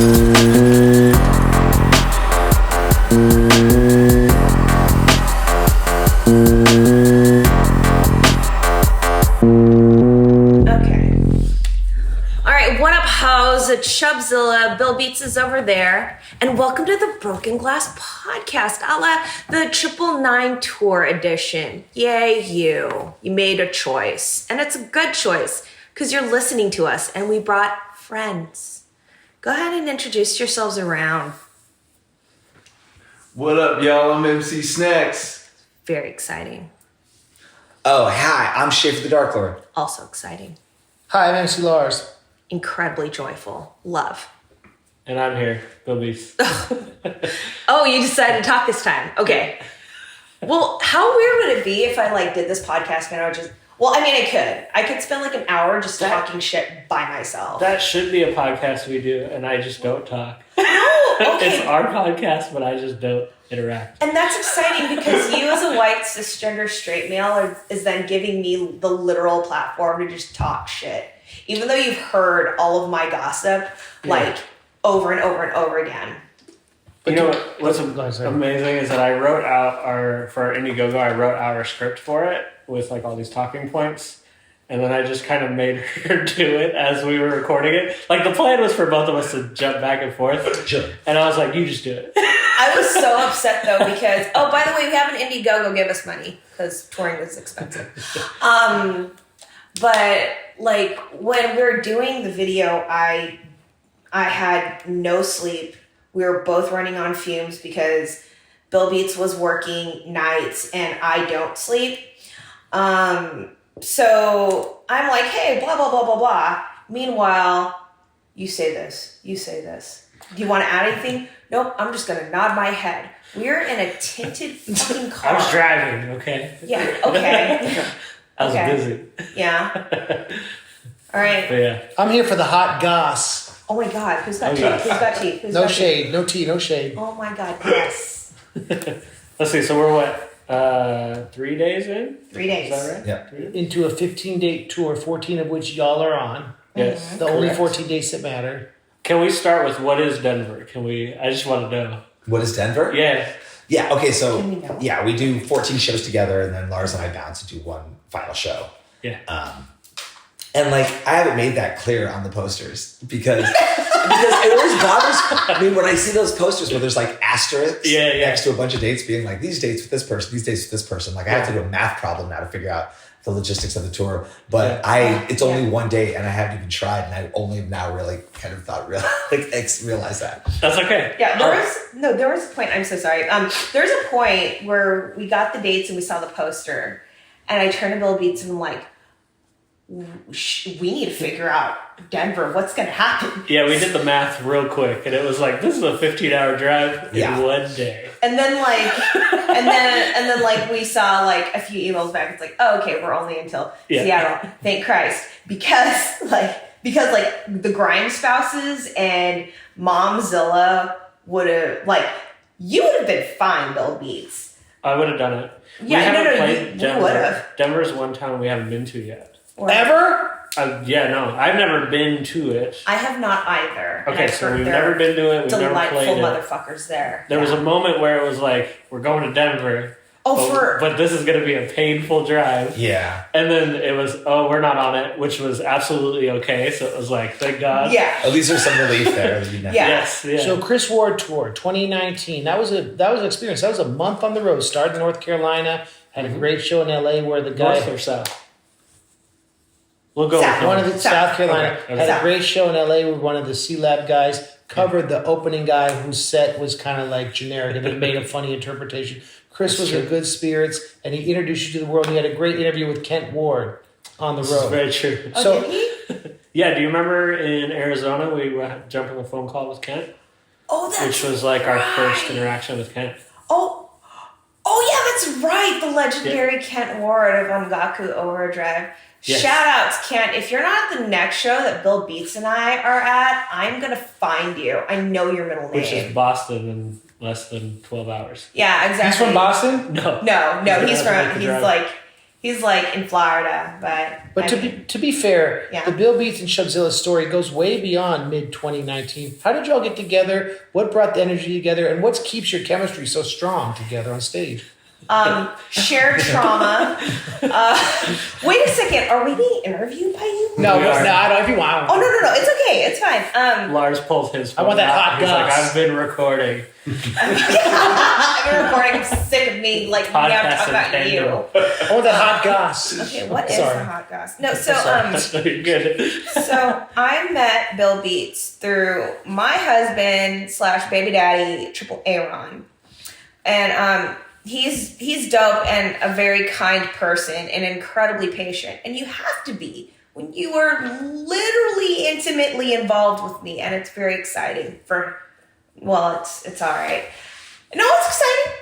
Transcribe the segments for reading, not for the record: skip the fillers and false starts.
It's Shubzilla, Bill Beats is over there, and welcome to the Broken Glass Podcast, a la the 999 Tour Edition. Yay, you. You made a choice, and it's a good choice, because you're listening to us, and we brought friends. Go ahead and introduce yourselves around. What up, y'all? I'm MC Snax. Very exciting. Oh, hi, I'm Schaffer The Darklord. Also exciting. Hi, I'm MC Lars. Incredibly joyful. Love. And I'm here, Bill Beats. Oh, you decided to talk this time. Okay. Well, how weird would it be if I did this podcast and I would just... Well, I mean, I could spend an hour just talking shit by myself. That should be a podcast we do, and I just don't talk. No, okay. It's our podcast, but I just don't interact. And that's exciting because you as a white cisgender straight male is then giving me the literal platform to just talk shit. Even though you've heard all of my gossip, over and over and over again. You know what's amazing is that I wrote out for our Indiegogo, I wrote out our script for it with all these talking points. And then I just kind of made her do it as we were recording it. The plan was for both of us to jump back and forth. Sure. And I was like, you just do it. I was so upset though because, oh, by the way, we have an Indiegogo, give us money because touring is expensive. But when we were doing the video, I had no sleep. We were both running on fumes because Bill Beats was working nights and I don't sleep. So I'm like, hey, blah, blah, blah, blah, blah. Meanwhile, you say this. Do you want to add anything? Nope, I'm just going to nod my head. We're in a tinted fucking car. I was driving, okay? Yeah, okay. I was busy. Yeah. All right. But yeah. I'm here for the hot goss. Oh my God, who's got tea? Who's got tea? No shade, no tea, no shade. Oh my God, yes. Let's see, so we're what, 3 days in? 3 days. Is that right? Yeah. Into a 15-day tour, 14 of which y'all are on. Yes. The only 14 days that matter. Can we start with what is Denver? I just want to know. What is Denver? Yeah. Yeah, okay, so, Can we know? yeah, we do 14 shows together, and then Lars and I bounce to do one final show. Yeah. And I haven't made that clear on the posters because it always bothers me when I see those posters where there's asterisks next to a bunch of dates being these dates with this person, these dates with this person. I have to do a math problem now to figure out the logistics of the tour. But it's only one date and I haven't even tried, and I only now really kind of realize that. That's okay. Yeah, there was a point, I'm so sorry. There's a point where we got the dates and we saw the poster, and I turned to Bill Beats and I'm like, we need to figure out Denver. What's going to happen? Yeah, we did the math real quick, and it was this is a 15-hour drive in one day. And then we saw a few emails back. It's oh, okay, we're only until Seattle. Thank Christ, because the Grime spouses and Momzilla would have you would have been fine, Bill Beats. I would have done it. Yeah, you would have. Denver's one town we haven't been to yet. Ever? No, I've never been to it. I have not either. Okay, so we've never been to it. We've never played it. Delightful motherfuckers there. There was a moment where it was we're going to Denver. But this is going to be a painful drive. Yeah. And then it was, we're not on it, which was absolutely okay. So it was thank God. Yeah. At least there's some relief there. Yes. Yeah. So Chris Ward Tour 2019. That was an experience. That was a month on the road. Started in North Carolina. Had a great show in LA where the guy North or South? We'll go with South Carolina. Okay. Had a great show in LA where one of the C-Lab guys covered the opening guy whose set was kind of generic and it made a funny interpretation. Chris was in good spirits and he introduced you to the world. He had a great interview with Kent Ward on the road. That's very true. So, did he? Yeah, do you remember in Arizona we jumped on a phone call with Kent? Oh, that's which was our first interaction with Kent. Oh yeah, that's right. The legendary Kent Ward of Ongaku Overdrive. Yes. Shout out to Kent. If you're not at the next show that Bill Beats and I are at, I'm going to find you. I know your middle name. Which is Boston in less than 12 hours. Yeah, exactly. He's from Boston? No. He's He's like in Florida, but to be fair, Yeah. the Bill Beats and Shubzilla story goes way beyond mid 2019. How did y'all get together? What brought the energy together? And what keeps your chemistry so strong together on stage? shared trauma. Wait a second, are we being interviewed by you? No, I don't. If you want. Oh no, it's okay, it's fine. Lars pulls his phone I want that out. hot He's like, goss. I've been recording. I've been recording. I'm sick of me like now Podcast talking about and you. tandem. I want that hot goss. Okay, what is Sorry. the hot goss? No, so You're good. so I met Bill Beats through my husband / baby daddy, Triple Aaron, and he's dope and a very kind person and incredibly patient, and you have to be when you are literally intimately involved with me, and it's very exciting. It's all right. No, it's exciting.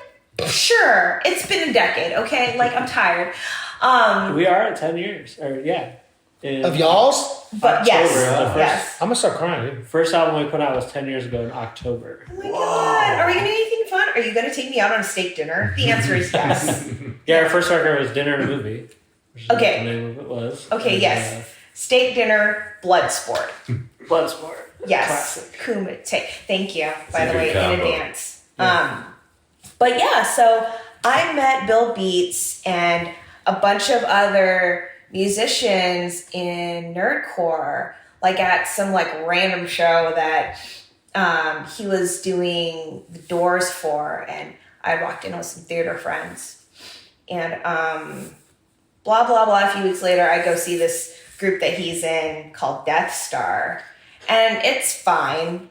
Sure, it's been a decade. Okay, like I'm tired. We are at 10 years. Of y'all's? But yes. I'm gonna start crying. Dude. First album we put out was 10 years ago in October. Oh my god! Are we gonna do anything fun? Are you gonna take me out on a steak dinner? The answer is yes. Yeah, our first record was Dinner and a Movie. Which is Okay. what the name of it was. Okay, And, yes. Steak dinner, blood sport. Bloodsport. Yes. Classic. Kumite. Thank you, by a the good way, combo. in advance. But yeah, so I met Bill Beats and a bunch of other musicians in nerdcore, like at some like random show that he was doing the doors for, and I walked in with some theater friends, and blah blah blah. A few weeks later, I go see this group that he's in called Death Star, and it's fine.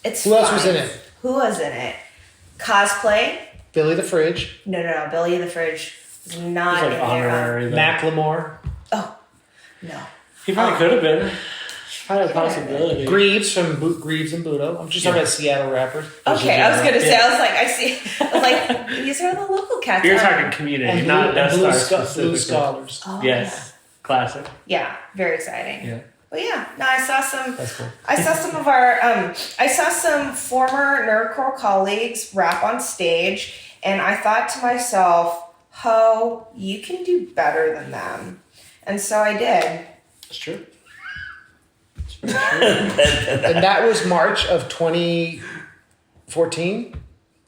It's Who else fine. was in it? Who was in it? Cosplay? Billy the Fridge, No. Billy the Fridge was not He's like in there. honorary. though. Macklemore, Oh, no. He probably could have been. It's probably a possibility. Greaves from Greaves and Budo. I'm just talking about Seattle rappers. Okay, I was gonna say. I was like, these are the local cats. You're talking community, And not Death Star Blue specifically. Scholars. Oh, Yes. Classic. Yeah, very exciting. Yeah. But yeah, no, I saw some. That's cool. I saw some of our. I saw some former nerdcore colleagues rap on stage, and I thought to myself, "Ho, you can do better than them," and so I did. It's true. And that was March of 2014?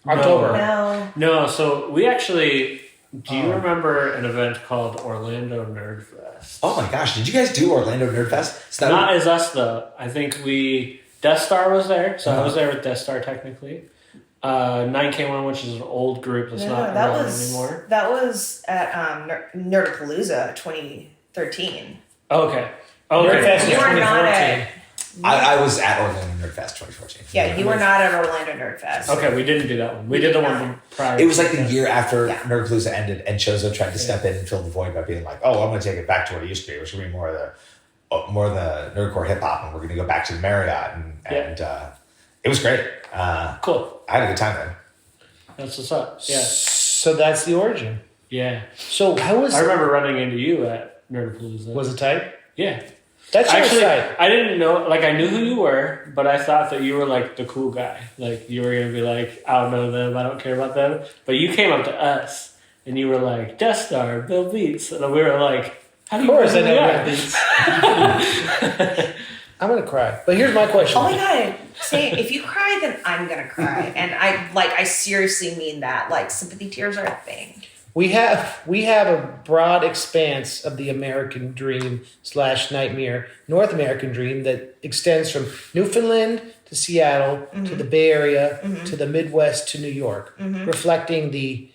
October. No. No, so we actually. Do you remember an event called Orlando Nerd Fest? Oh my gosh, did you guys do Orlando Nerd Fest? So that Not as us though. I think Death Star was there, so I was there with Death Star technically. 9K1, which is an old group that's not that around was anymore. that was at Nerdapalooza 2013. Okay. Nerdfest You was were not 2014. at. I was at Orlando Nerd Fest 2014. Yeah, you were not at Orlando Nerd Fest. Okay, we didn't do that one. We did the one prior. It was like to the that. year after Yeah. Nerdpalooza ended, and Chozo tried to step in and fill the void by being like, "Oh, I'm going to take it back to what it used to be, which would be more of the nerdcore hip hop, and we're going to go back to the Marriott." And it was great. Cool. I had a good time then. That's what's up. Yeah. So that's the origin. Yeah. So how was I remember running into you at Nerdapalooza. was it tight? Yeah. That's Actually, tight. I didn't know, like, I knew who you were, but I thought that you were, like, the cool guy. Like, you were going to be like, I don't know them, I don't care about them. But you came up to us, and you were like, Death Star, Bill Beats. And we were like, how do Of you course I know know who Bill we Beats. I'm gonna cry. But here's my question. Oh my god! Say if you cry, then I'm gonna cry, and I seriously mean that. Like sympathy tears are a thing. We have a broad expanse of the American dream / nightmare, North American dream that extends from Newfoundland to Seattle to the Bay Area to the Midwest to New York, reflecting the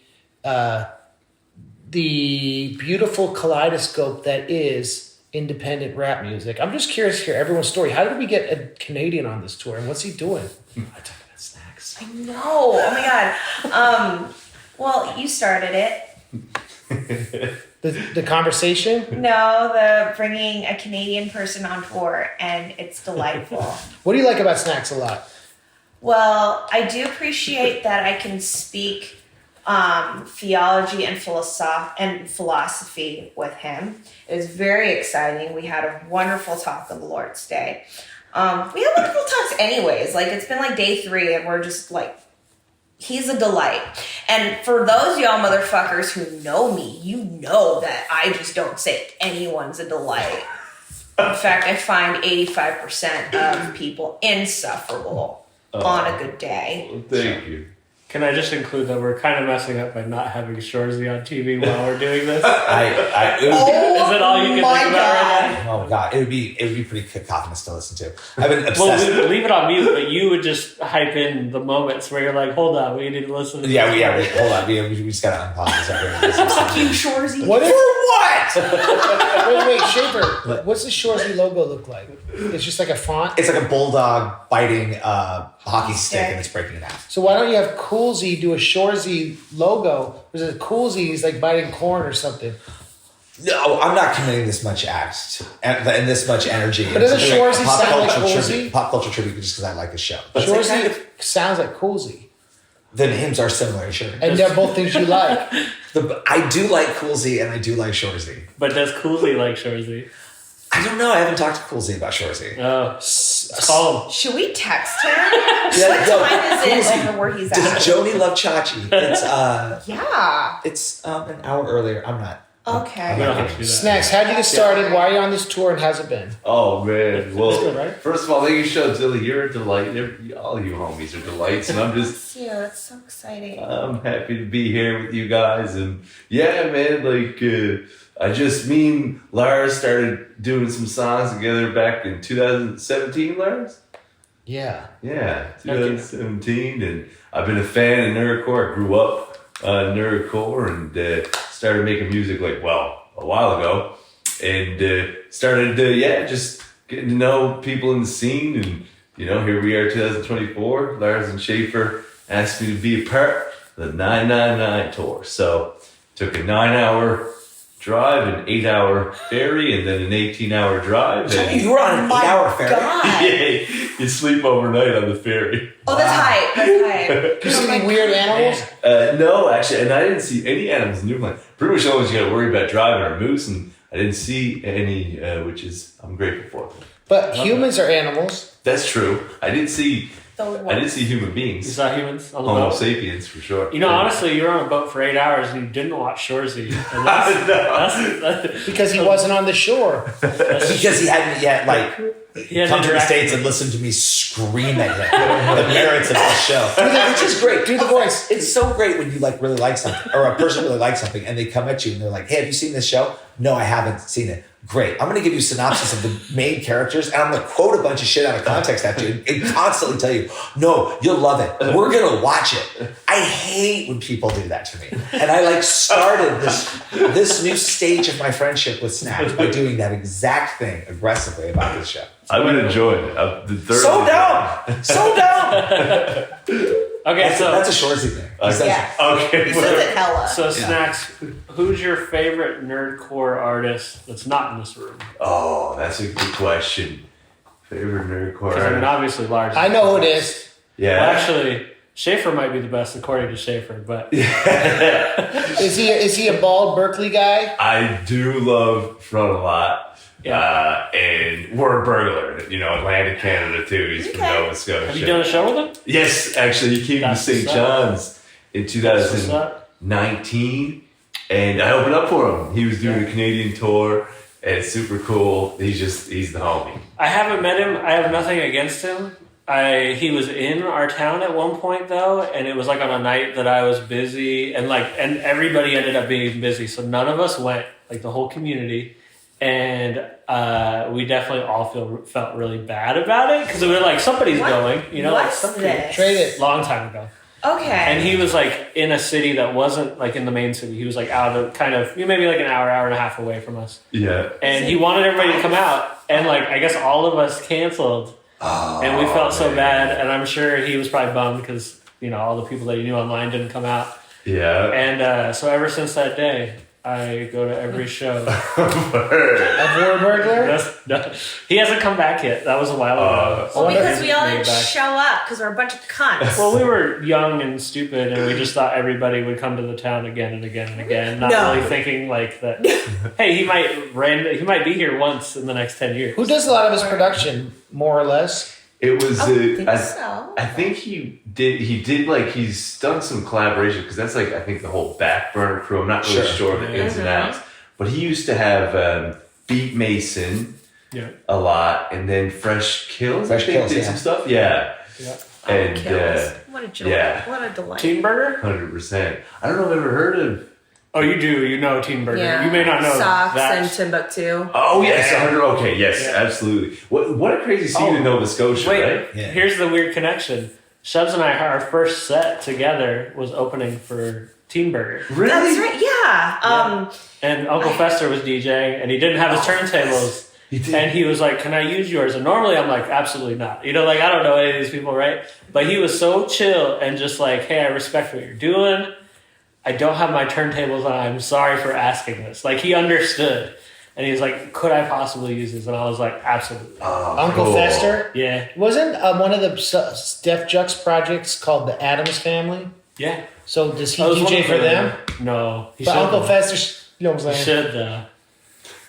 beautiful kaleidoscope that is independent rap music. I'm just curious to hear everyone's story. How did we get a Canadian on this tour, and what's he doing? I talk about snacks. I know. Oh my god. Well, you started it. The conversation. No, the bringing a Canadian person on tour, and it's delightful. What do you like about Snax a lot? Well, I do appreciate that I can speak theology and philosophy with him. It was very exciting. We had a wonderful talk on the Lord's Day. We had wonderful talks anyways. Like, it's been like day 3, and we're just like He's a delight. And for those y'all motherfuckers who know me, you know that I just don't say anyone's a delight. In fact, I find 85% of people insufferable on a good day. Well, thank you. Can I just include that we're kind of messing up by not having Shorzy on TV while we're doing this? Is it all you can think about right Oh god, it would be pretty cacophonous to listen to. I've been obsessed. Well, leave it on mute, but you would just hype in the moments where you're like, "Hold on, we need to listen." Hold on, we just gotta unpause this. Fuck you, Shorzy. What if, what? wait, Schaefer. What's the Shorzy logo look like? It's just like a font? It's like a bulldog biting hockey stick and it's breaking in half. So why don't you have Coolsy do a Shorzy logo? There's a Coolsy, he's like biting corn or something. No, I'm not committing this much and this much energy. But doesn't Shorzy pop sound like culture Coolsy? tribute, pop culture tribute just because I like the show. But Shorzy sounds like Coolsy. the names are similar, sure. And they're both things you like. I do like Coolsy and I do like Shorzy. But does Coolsy like Shorzy? I don't know. I haven't talked to Coolsy about Shorzy. Call him. Should we text him? What time is it over where he's at? Does Joni love Chachi? It's Yeah. It's an hour earlier. I'm not. Okay. We don't have to do that. Snacks, how'd you get started? Why are you on this tour and how's it been? Oh man, well, That's good, right? first of all, thank you, Shubzilla. You're a delight. All you homies are delights, and I'm just Yeah, that's so exciting. I'm happy to be here with you guys. And yeah, man, me and Lars started doing some songs together back in 2017, Lars. Yeah. Yeah, 2017, and I've been a fan of nerdcore. I grew up nerdcore and started making music a while ago, and started just getting to know people in the scene. And here we are, 2024. Lars and Schaffer asked me to be a part of the 999 tour, so took a 9-hour drive, an 8-hour ferry, and then an 18-hour drive. So And you were on an 8-hour ferry? God. yeah, you sleep overnight on the ferry. Oh, that's hype. That's hype. Did you see any weird animals? No, actually, and I didn't see any animals in Newfoundland. Pretty much all you got to worry about driving are moose, and I didn't see any, which is I'm grateful for. But humans are animals. That's true. I did see human You beings, saw humans on the Homo boat? sapiens for sure. Honestly, you were on a boat for 8 hours and you didn't watch Shorzy. And that's Because he wasn't on the shore. Because he hadn't yet come to the States and listened to me scream at him the merits of the show. Which is great. Do the voice. It's so great when you really like something, or a person really likes something, and they come at you and they're like, "Hey, have you seen this show?" No, I haven't seen it. Great. I'm going to give you a synopsis of the main characters, and I'm going to quote a bunch of shit out of context at you and constantly tell you, "No, you'll love it. We're going to watch it." I hate when people do that to me, and I started this new stage of my friendship with Snax by doing that exact thing aggressively about this show. I've been enjoying it. So dumb. Okay, That's a Shorzy thing. Yeah. Okay. He says it hella. So Snacks, who's your favorite nerdcore artist that's not in this room? Oh, that's a good question. Favorite nerdcore? Because obviously Lars. I know who it is. Yeah. Well, actually, Schaffer might be the best according to Schaffer, but Is he a bald Berkeley guy? I do love Front a lot. Yeah. And we're a burglar, Atlantic Canada too. He's from Nova Scotia. have you done a show with him? Yes, actually, he came That's to St. what's up. John's in 2019, and I opened up for him. He was doing a Canadian tour, and it's super cool. He's the homie. I haven't met him. I have nothing against him. He was in our town at one point though, and it was on a night that I was busy, and everybody ended up being busy, so none of us went, the whole community. And we definitely all felt really bad about it because we were somebody's going, What's somebody this? Trade it. long time ago. Okay. And he was in a city that wasn't in the main city. He was out of kind of maybe an hour and a half away from us. Yeah. And he wanted everybody to come out, and I guess all of us canceled, and we felt so bad. And I'm sure he was probably bummed because all the people that he knew online didn't come out. Yeah. And so ever since that day, I go to every show. Of War Burglar? No, he hasn't come back yet. That was a while ago. Because we all Made didn't back. show up because we're a bunch of cunts. Well, we were young and stupid, and we just thought everybody would come to the town again and again and again, not No. really thinking that. Hey, he might be here once in the next 10 years. Who does a lot of his production, more or less? It was. I think so. He did like he's done some collaboration because that's like I think the whole Backburner crew. I'm not really sure of the ins and outs, but he used to have Beat Mason a lot, and then Fresh Kills. Did some stuff. Yeah. And what a joy! What a delight! Teen Burger, 100%. I don't know if I've ever heard of. Oh, you do. You know Teen Burger. Yeah. You may not know Socks that. and Timbuktu. Oh yes, 100. Okay, yes, absolutely. What a crazy scene in Nova Scotia, right? Yeah. Here's the weird connection. Shubs and I, our first set together was opening for Teen Burger. Really? That's right. Yeah. And Uncle Fester was DJing, and he didn't have his turntables. And he was like, "Can I use yours?" And normally I'm like, "Absolutely not." You know, like I don't know any of these people, right? But he was so chill and just like, "Hey, I respect what you're doing. I don't have my turntables on. I'm sorry for asking this." Like he understood, and he was like, "Could I possibly use this?" And I was like, "Absolutely." Uncle Fester. Yeah. Wasn't one of the Def Jux projects called the Addams Family? Yeah. So does he DJ for them? No. But Uncle Fester, you know what I'm saying? He should though.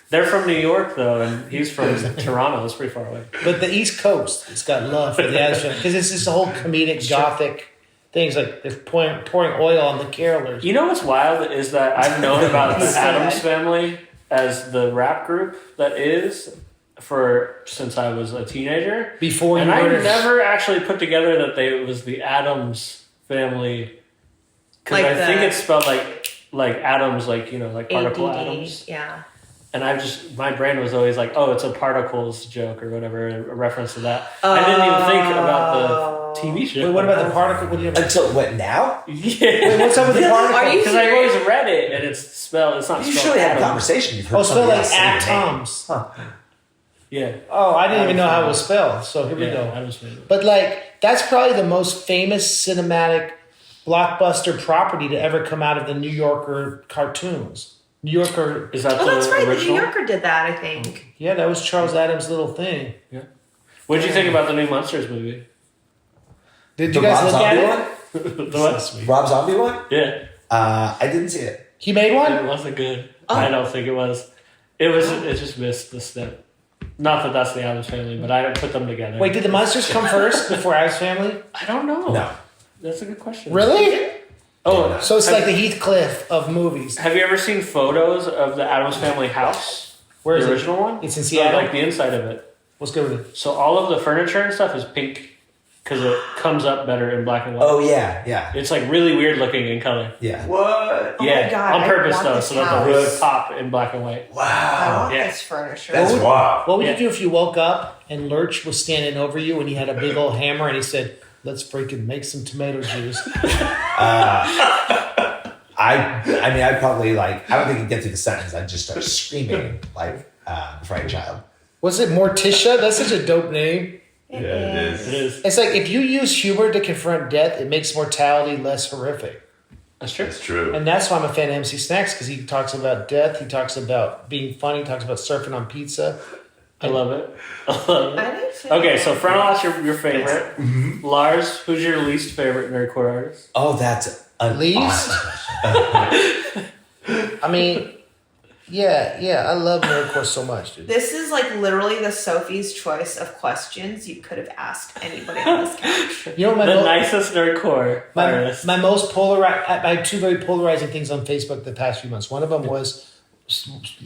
They're from New York though, and he's from Toronto. It's pretty far away. But the East Coast, it's got love for the Addams Family because it's this whole comedic gothic things like they're pouring oil on the carolers. You know what's wild is that I've known about the Addams Family as the rap group that is since I was a teenager. Before you and I never actually put together that it was the Addams Family because Like I think it's spelled like atoms, like particle ADD, atoms. Yeah. And my brain was always like, oh, it's a particles joke or whatever, a reference to that. I didn't even think about the TV show. Wait, what about the particle? What do you Until what now? Yeah. Wait, what's up with the particle? Are you Because I've always read it and it's not You spelled surely had a atoms. conversation. You've heard spelled somebody like else say your name. atoms. Huh. Yeah. Oh, I didn't even know how it was spelled. So here we Yeah, go. I was reading. But like, that's probably the most famous cinematic blockbuster property to ever come out of the New Yorker cartoons. New Yorker. Is that Oh, the that's right. original? The New Yorker did that, I think. Yeah, that was Charles Adams' little thing. Yeah. What did you think about the new Monsters movie? Did The you guys Rob look Zombie at it? one? The what? Rob Zombie one? Yeah. I didn't see it. He made one? It wasn't good. I don't think it was. It just missed the step. Not that that's the Addams Family, but I didn't put them together. Wait, did the Monsters come first before Adams Family? I don't know. No. That's a good question. Really? Oh, So it's like the Heathcliff of movies. have you ever seen photos of the Addams Family house? Where is the it? original one? It's in Seattle? Like the inside of it. What's good with it? So all of the furniture and stuff is pink because it comes up better in black and white. Oh yeah. It's like really weird looking in color. Yeah. What? Oh Yeah, my God, on I purpose want though, this so that the house. wood top in black and white. I Wow. want Yeah. this furniture. That's wild. What would Yeah. you do if you woke up and Lurch was standing over you and he had a big old hammer and he said, "Let's freaking make some tomato juice"? I mean, I'd probably I don't think he'd get through the sentence. I'd just start screaming like a frightened child. Was it Morticia? That's such a dope name. Yeah, it is. It is. It's like if you use humor to confront death, it makes mortality less horrific. That's true. That's true. And that's why I'm a fan of MC Snax because he talks about death, he talks about being funny, he talks about surfing on pizza. I love it. I love I it. didn't say Okay, that. so Frontalot's your favorite. Lars, who's your least favorite nerdcore artist? Oh, that's an Leaves? awesome. I mean, yeah, I love nerdcore so much, dude. This is like literally the Sophie's choice of questions you could have asked anybody on this couch. You know what The my nicest nerdcore artist. my most polarized. I had two very polarizing things on Facebook the past few months. One of them was,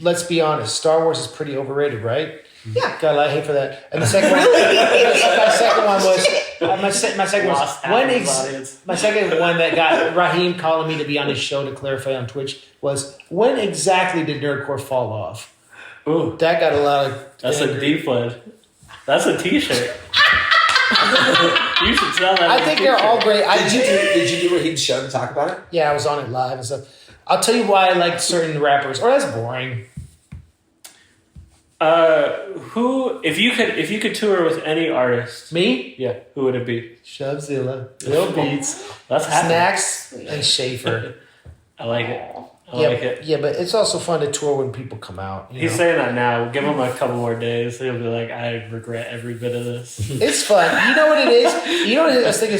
let's be honest, Star Wars is pretty overrated, right? Yeah. Got a lot of hate for that. And the second one, my second one was my second Lost was when half his audience. my second one that got Raheem calling me to be on his show to clarify on Twitch was when exactly did nerdcore fall off? Ooh, That got a lot of that's a deep one. That's a t-shirt. You should sell that. I as a think they're all t-shirt. great. Did you do Raheem's show to talk about it? Yeah, I was on it live and stuff. I'll tell you why I like certain rappers. Or that's boring. Who if you could tour with any artist? Me? Yeah, who would it be? Shubzilla, Bill Beats, That's happening. Snax, and Schaffer. I like it. I like it. Yeah, but it's also fun to tour when people come out. You He's know? saying that now. Give him a couple more days. He'll be like, I regret every bit of this. It's fun. You know what it is? You know what it is? I think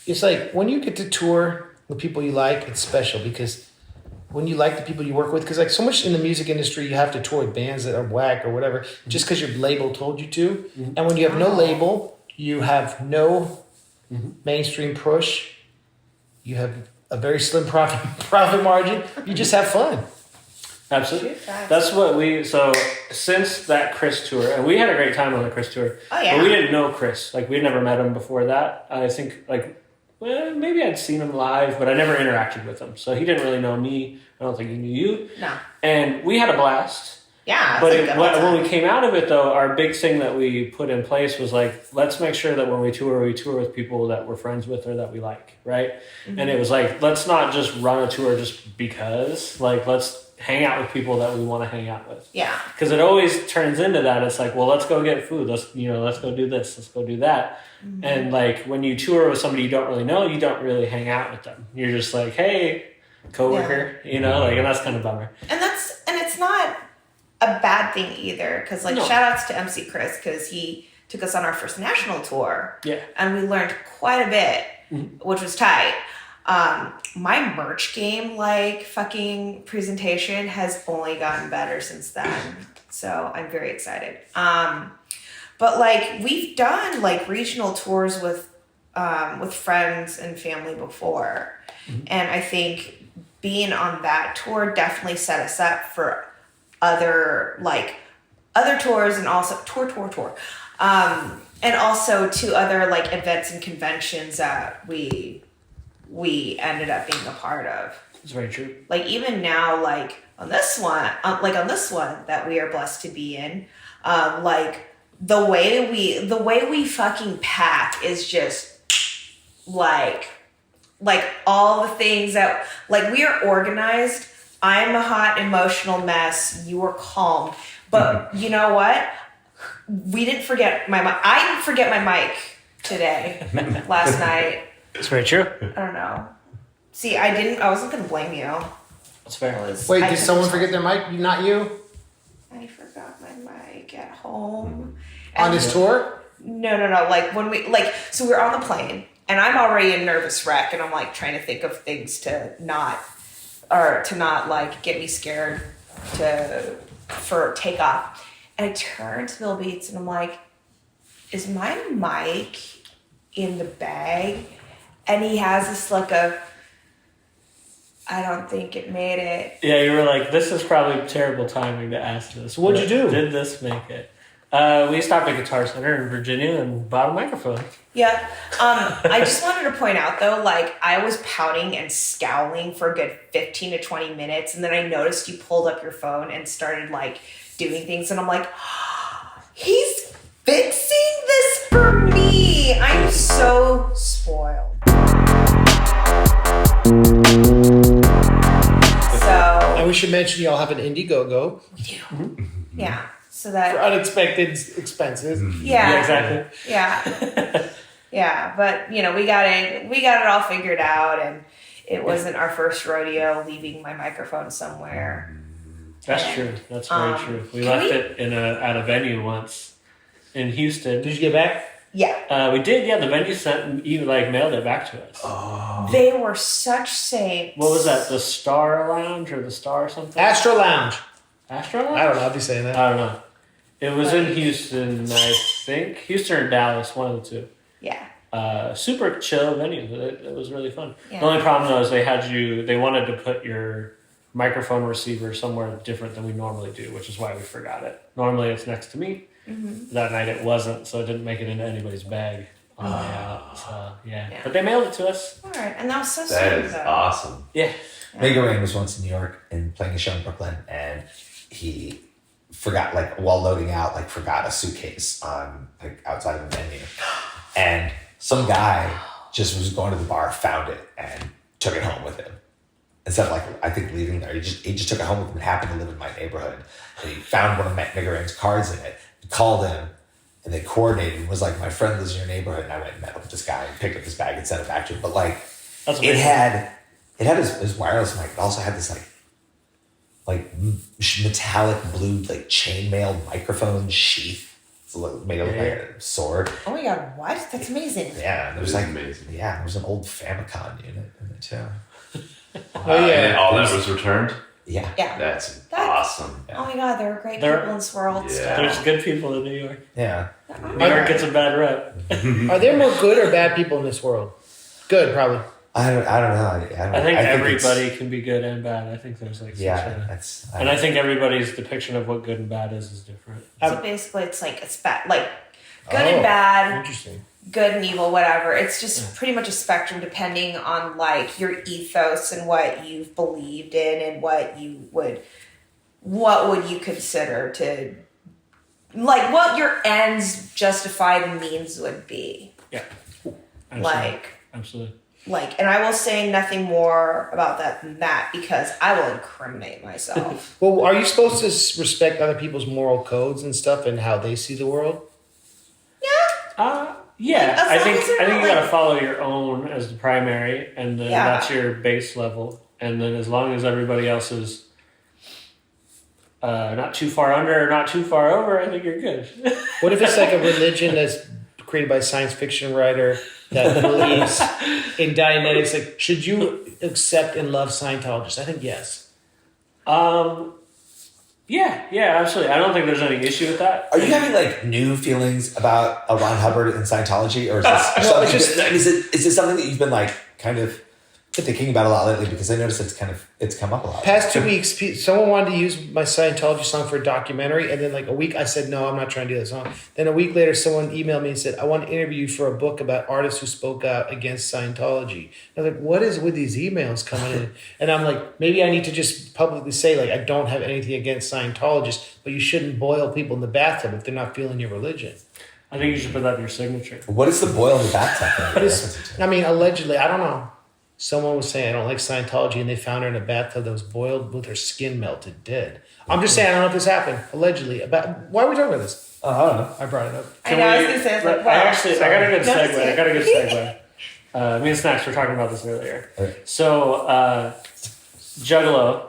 it's like when you get to tour with people you like, it's special because when you like the people you work with, because like so much in the music industry, you have to tour with bands that are whack or whatever, just because your label told you to. And when you have no label, You have no mainstream push. You have a very slim profit margin. You just have fun. Absolutely. That's what so since that Chris tour, and we had a great time on the Chris tour. Oh, yeah. But we didn't know Chris. Like, we'd never met him before that. I think, like, well, maybe I'd seen him live, but I never interacted with him. So he didn't really know me. I don't think he knew you. No. And we had a blast. Yeah. But when we came out of it, though, our big thing that we put in place was like, let's make sure that when we tour with people that we're friends with or that we like, right? Mm-hmm. And it was like, let's not just run a tour just because. Like, let's hang out with people that we want to hang out with. Yeah. Because it always turns into that. It's like, well, let's go get food. Let's go do this. Let's go do that. Mm-hmm. And like, when you tour with somebody you don't really know, you don't really hang out with them. You're just like, hey, coworker, and that's kind of a bummer. And it's not a bad thing either, because shout outs to MC Chris, because he took us on our first national tour. Yeah. And we learned quite a bit, which was tight. My merch game, fucking presentation has only gotten better since then. So I'm very excited. But we've done regional tours with friends and family before. Mm-hmm. And I think being on that tour definitely set us up for other tours, and also tour. And also to other events and conventions that we ended up being a part of. It's very true. Even now, on this one that we are blessed to be in, the way we fucking pack is just all the things that we are organized. I'm a hot emotional mess. You are calm. But you know what? We didn't forget I didn't forget my mic today, last night. It's very true. I don't know. See, I wasn't going to blame you. That's fair. Wait, did someone forget their mic? Not you? I forgot my mic at home. On this tour? No. When we, so we're on the plane, and I'm already a nervous wreck, and I'm trying to think of things to not get me scared for takeoff. And I turn to Bill Beats and I'm like, is my mic in the bag? And he has this look of, I don't think it made it. Yeah, you were like, this is probably terrible timing to ask this. What'd you do? Did this make it? We stopped at Guitar Center in Virginia and bought a microphone. Yeah. I just wanted to point out, though, I was pouting and scowling for a good 15 to 20 minutes. And then I noticed you pulled up your phone and started, doing things. And I'm like, he's fixing this for me. I'm so spoiled. And we should mention y'all have an Indiegogo. We do. Mm-hmm. Yeah. So that for unexpected expenses. Yeah. Exactly. Yeah. Yeah, but we got it all figured out, and it wasn't our first rodeo leaving my microphone somewhere. That's true. That's very true. We left it at a venue once in Houston. Did you get back? Yeah. We did. Yeah, the venue mailed it back to us. Oh. They were such saints. What was that? The Star Lounge or the Star something? Astro Lounge. Astro Lounge? I don't know. I'll be saying that. I don't know. It was in Houston, I think. Houston or Dallas, one of the two. Yeah. Super chill venue. It was really fun. Yeah. The only problem though is they wanted to put your microphone receiver somewhere different than we normally do, which is why we forgot it. Normally it's next to me. Mm-hmm. That night it wasn't, so it didn't make it into anybody's bag on the way out. So yeah. But they mailed it to us. All right, and that was so sweet. That is awesome. Yeah. Mega Ran was once in New York and playing a show in Brooklyn, and he forgot, while loading out, forgot a suitcase on outside of the venue, and some guy just was going to the bar, found it, and took it home with him. Instead of I think leaving there, he just took it home with him and happened to live in my neighborhood. And he found one of Mega Ran's cards in it, called him, and they coordinated and was like, my friend lives in your neighborhood, and I went and met up with this guy and picked up his bag and sent it back to him. But That's it had his wireless mic. It also had this metallic blue chainmail microphone sheath. It's made of like a sword. Oh my god, what? That's amazing. Yeah, there was amazing. Yeah, there was an old Famicom unit in it too. And all that was returned? Yeah. Yeah. That's That's awesome. Oh my God, there are great There- people in this world. Yeah. still. There's good people in New York. Yeah. New York gets a bad rep. Are there more good or bad people in this world? Good, probably. I don't know. I think it's- everybody can be good and bad. I think there's like Yeah, that's. and I think everybody's depiction of what good and bad is different. So basically, it's like like good Oh, and bad, Interesting. good and evil, whatever. It's just pretty much a spectrum depending on like your ethos and what you've believed in and what would you consider to like what your ends justified means would be. Yeah. Absolutely. And I will say nothing more about that than that because I will incriminate myself. Well, are you supposed to respect other people's moral codes and stuff and how they see the world? Yeah, As I long think as they're you not, gotta like- follow your own as the primary, and then Yeah. that's your base level, and then as long as everybody else is not too far under or not too far over, I think you're good. What if it's like a religion that's created by a science fiction writer that believes in Dianetics? Like, should you accept and love Scientologists? I think yes. Yeah, absolutely. I don't think there's any issue with that. Are you having like new feelings about Ron Hubbard and Scientology, or is this No, something it's just- is it something that you've been like kind of thinking about a lot lately? Because I noticed it's come up a lot. Past 2 weeks, someone wanted to use my Scientology song for a documentary, and then like a week, I said, no, I'm not trying to do that song. Then a week later, someone emailed me and said, I want to interview you for a book about artists who spoke out against Scientology. I was like, what is with these emails coming in? And I'm like, maybe I need to just publicly say, like, I don't have anything against Scientologists, but you shouldn't boil people in the bathtub if they're not feeling your religion. I think you should put that in your signature. What is the boil in the bathtub? I mean, allegedly, I don't know. Someone was saying, I don't like Scientology, and they found her in a bathtub that was boiled with her skin melted dead. I'm just saying, I don't know if this happened. Allegedly. Why are we talking about this? I don't know. I brought it up. I know, I was going to say, it's like, wow. I got a good Notice segue. it. I got a good segue. Me and Snax were talking about this earlier. Okay. So, Juggalo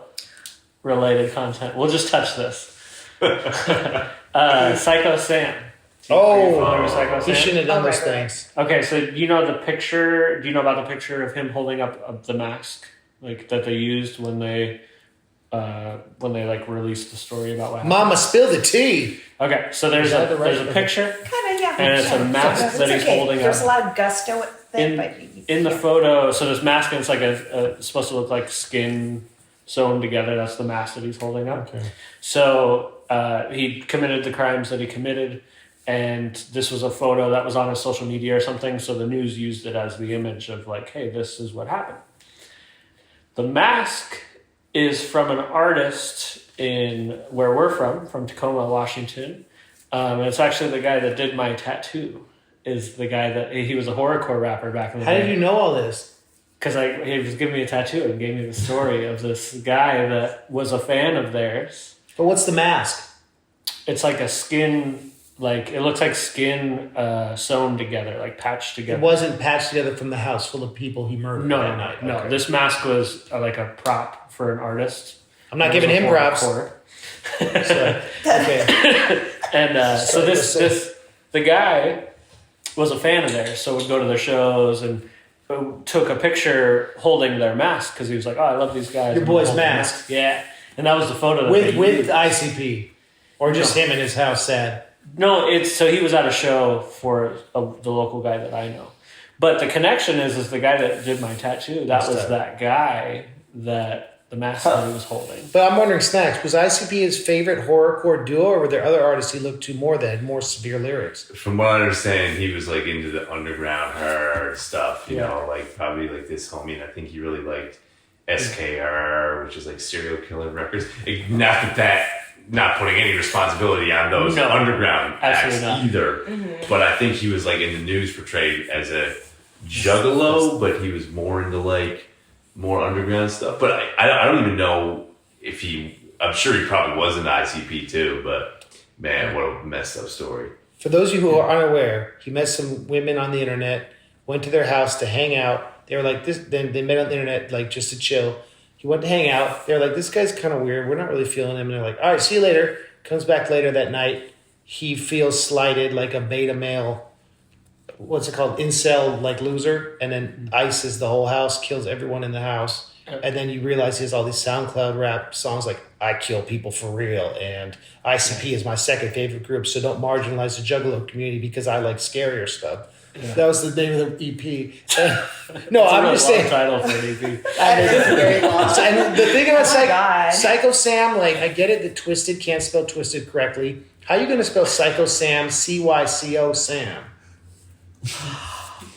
related content. We'll just touch this. Psycho Sam. Are you familiar with Psycho He Sam? shouldn't have done Oh, those right, right. things. Okay, so you know the picture? Do you know about the picture of him holding up the mask, like that they used when they like released the story about what happened? Mama, spill the tea. Okay, so there's that the right- a picture Kind of, yeah. And it's a mask It's that he's holding There's up. a lot of gusto with it, but in the photo. So this mask, it's like it's supposed to look like skin sewn together. That's the mask that he's holding up. Okay. So he committed the crimes that he committed. And this was a photo that was on his social media or something, so the news used it as the image of like, hey, this is what happened. The mask is from an artist in where we're from Tacoma, Washington. And it's actually the guy that did my tattoo. Is the guy that he was a horrorcore rapper back in the How day. did you know all this? Because he was giving me a tattoo and gave me the story of this guy that was a fan of theirs. But what's the mask? It's like a skin. Like, it looks like skin sewn together, like patched together. It wasn't patched together from the house full of people he murdered No, that night. no. Okay. This mask was like a prop for an artist. I'm not It was giving a him props. horrorcore. So, okay. And so the guy was a fan of theirs, so would go to their shows and took a picture holding their mask because he was like, "Oh, I love these guys." Your And boy's holding their mask. Yeah, and that was the photo that with they used. ICP, or just No. him in his house sad. No, so he was at a show for the local guy that I know. But the connection is the guy that did my tattoo. That was that guy that the mask that he was holding. But I'm wondering, Snax, was ICP his favorite horrorcore duo, or were there other artists he looked to more that had more severe lyrics? From what I understand, he was like into the underground horror stuff, you know, like probably like this homie, and I think he really liked SKR, which is like serial killer records. Not putting any responsibility on those underground acts either. Mm-hmm. But I think he was like in the news portrayed as a juggalo, but he was more into like more underground stuff. But I don't even know if I'm sure he probably was into ICP too, but man, what a messed up story. For those of you who are unaware, he met some women on the internet, went to their house to hang out. They were like this. Then they met on the internet, like just to chill. He went to hang out. They're like, this guy's kind of weird. We're not really feeling him. And they're like, all right, see you later. Comes back later that night. He feels slighted like a beta male. What's it called? Incel, like loser. And then ices the whole house, kills everyone in the house. And then you realize he has all these SoundCloud rap songs like I Kill People For Real and ICP is my second favorite group, so don't marginalize the Juggalo community because I like scarier stuff. Yeah. That was the name of the EP. No, I'm just saying. Title for an EP. It's very long. And the thing about Psycho Sam, like I get it that Twisted can't spell Twisted correctly. How are you going to spell Psycho Sam, CYCO Sam?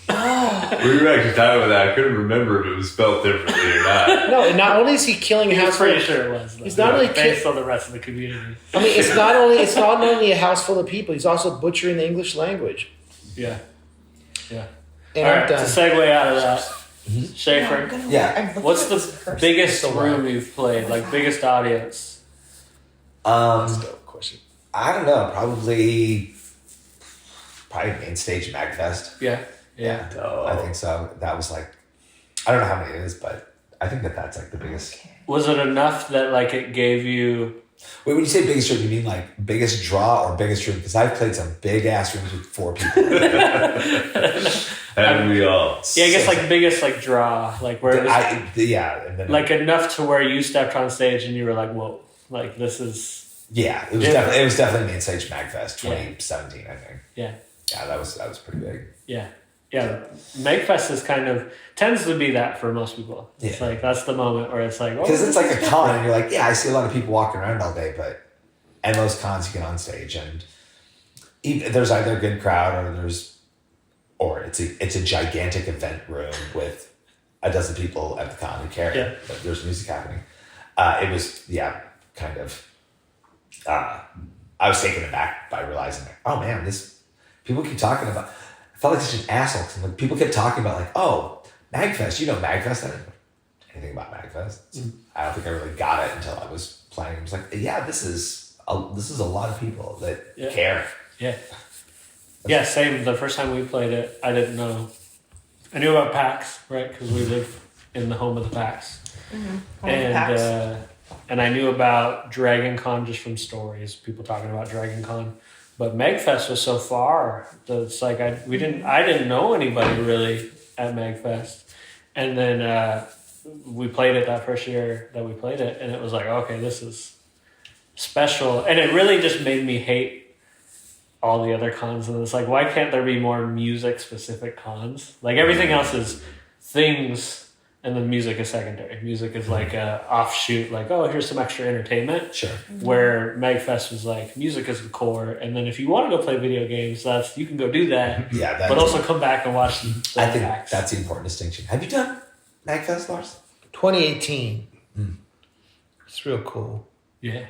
We were actually talking about that. I couldn't remember if it was spelled differently or not. No, and not only is he killing a house, pretty sure it was. He's not only based on the rest of the community. I mean, it's not only a house full of people. He's also butchering the English language. Yeah. And all right, to segue out of that, Schaffer, what's the biggest room you've played? Like biggest audience? Question. I don't know. Probably main stage MagFest. Yeah. Oh. I think so. That was like, I don't know how many it is, but I think that's like the biggest. Was it enough that like it gave you? Wait, when you say biggest room, you mean like biggest draw or biggest room? Because I've played some big ass rooms with 4 people. Haven't we all? Yeah, I guess like biggest like draw, like where it was, and then like enough to where you stepped on stage and you were like, whoa, like this is. Yeah, it was definitely main stage MagFest 2017, I think. Yeah, that was pretty big. Yeah. MagFest is tends to be that for most people. It's like that's the moment where it's like, because it's like a con, and you're like, I see a lot of people walking around all day, and most cons you get on stage, and there's either a good crowd or it's a gigantic event room with a dozen people at the con who care that there's music happening. It was kind of. I was taken aback by realizing, oh man, people keep talking about. I felt like such an asshole because like, people kept talking about like, oh, MagFest, MagFest. I didn't know anything about MagFest. I don't think I really got it until I was playing. I was like, this is a lot of people that care. Yeah, same. The first time we played it, I didn't know. I knew about PAX, right? Because we live in the home of the PAX. Mm-hmm. And I knew about Dragon Con just from stories, people talking about Dragon Con. But MagFest was so far that it's like I didn't know anybody really at MagFest. And then we played it that first year that we played it, and it was like, okay, this is special. And it really just made me hate all the other cons. And it's like, why can't there be more music-specific cons? Like, everything else is things, and then music is secondary. Music is like a offshoot, like, oh, here's some extra entertainment. Sure. Where MagFest was like, music is the core, and then if you want to go play video games, you can go do that. Yeah, but also come back and watch the I think packs. that's the important distinction. Have you done MagFest, Lars? 2018. It's real cool. Yeah.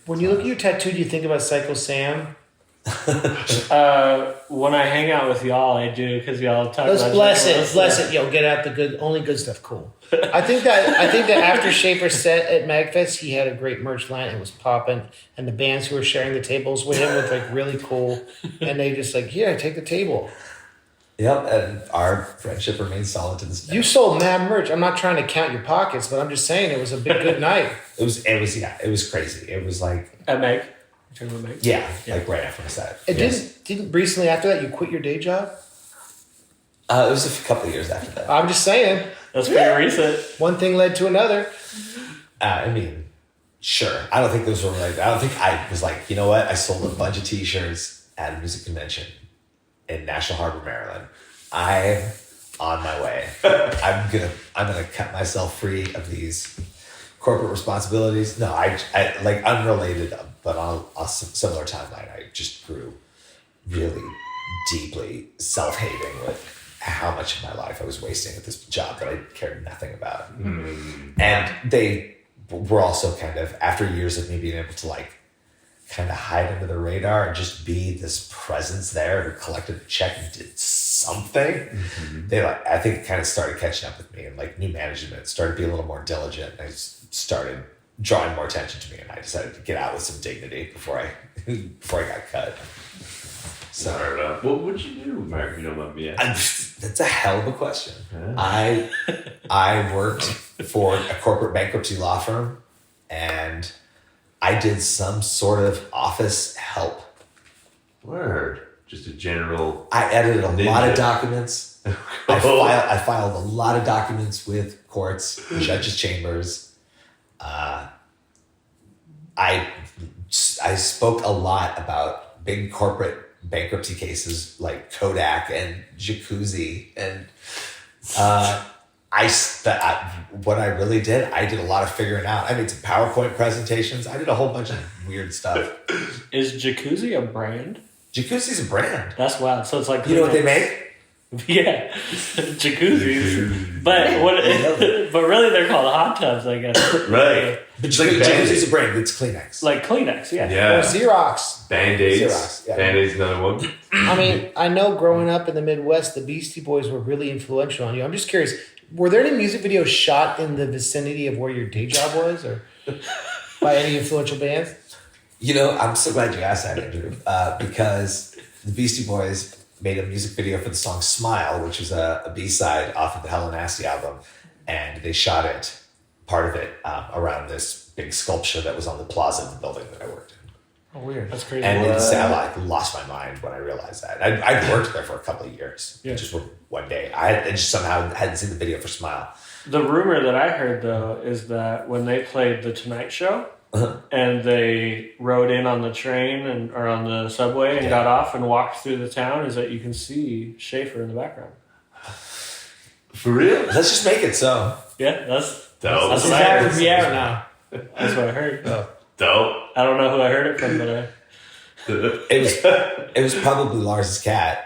When you look at your tattoo, do you think about Psycho Sam? When I hang out with y'all, I do, because y'all talk about bless it. Yo, get out the good, only good stuff. Cool. I think that after Schaffer set at MagFest, he had a great merch line. It was popping, and the bands who were sharing the tables with him was like really cool, and they just like, take the table. Yep, and our friendship remains solid to this day. You sold mad merch. I'm not trying to count your pockets, but I'm just saying it was a big good night. It was crazy. It was like at Meg. Like right after the set. It didn't recently after that you quit your day job? It was a couple of years after that. I'm just saying. That's pretty recent. One thing led to another. I mean, sure. I don't think those were like. I don't think I was like, you know what? I sold a bunch of T-shirts at a music convention in National Harbor, Maryland. I'm on my way. I'm gonna cut myself free of these corporate responsibilities. No, I like unrelated, but on a similar timeline, I just grew really deeply self-hating with how much of my life I was wasting at this job that I cared nothing about. And they were also kind of, after years of me being able to like kind of hide under the radar and just be this presence there who collected a check and did something. They I think it kind of started catching up with me, and like new management started to be a little more diligent. And I started drawing more attention to me, and I decided to get out with some dignity before I got cut. So what would you do, Mark, if you don't mind me asking? That's a hell of a question. Yeah. I worked for a corporate bankruptcy law firm, and I did some sort of office help. Word. Just a general. I edited a lot of documents. I filed a lot of documents with courts, judges' chambers. I spoke a lot about big corporate bankruptcy cases like Kodak and Jacuzzi, and what I really did, I did a lot of figuring out. I made some PowerPoint presentations. I did a whole bunch of weird stuff. Is Jacuzzi a brand? Jacuzzi's a brand. That's wild. So it's like, you know what they make? Yeah, jacuzzis. But but really, they're called hot tubs, I guess. Right. But Jacuzzi's a brand. It's Kleenex. Like Kleenex, yeah. Or Xerox. Band-Aids. Xerox, yeah. Band-Aid's another one. I mean, I know growing up in the Midwest, the Beastie Boys were really influential on you. I'm just curious, were there any music videos shot in the vicinity of where your day job was, or by any influential bands? You know, I'm so glad you asked that, Andrew, because the Beastie Boys made a music video for the song Smile, which was a B-side off of the Hella Nasty album. And they shot it, part of it, around this big sculpture that was on the plaza of the building that I worked in. Oh, weird. That's crazy. And I lost my mind when I realized that. I'd worked there for a couple of years. Yeah. Just one day. I just somehow hadn't seen the video for Smile. The rumor that I heard, though, is that when they played The Tonight Show, and they rode in on the train or on the subway and got off and walked through the town, is that you can see Schaffer in the background. For real? Let's just make it so. Yeah, that's Dope. that's Is what I that heard. from Vieira now? That's what I heard. Oh. Dope. I don't know who I heard it from, but It was probably Lars's cat.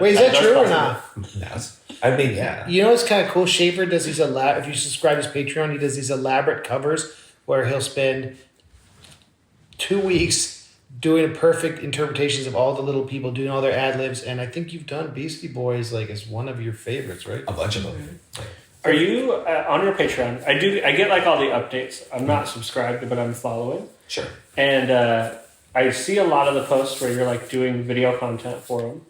Wait, is that That's true or possible. not? No, I mean, yeah. You know what's kind of cool? Schaffer does these if you subscribe to his Patreon, he does these elaborate covers where he'll spend 2 weeks doing perfect interpretations of all the little people doing all their ad libs. And I think you've done Beastie Boys like as one of your favorites, right? A bunch of them. are you on your Patreon? I get like all the updates. I'm not subscribed, but I'm following. Sure. And I see a lot of the posts where you're like doing video content for them.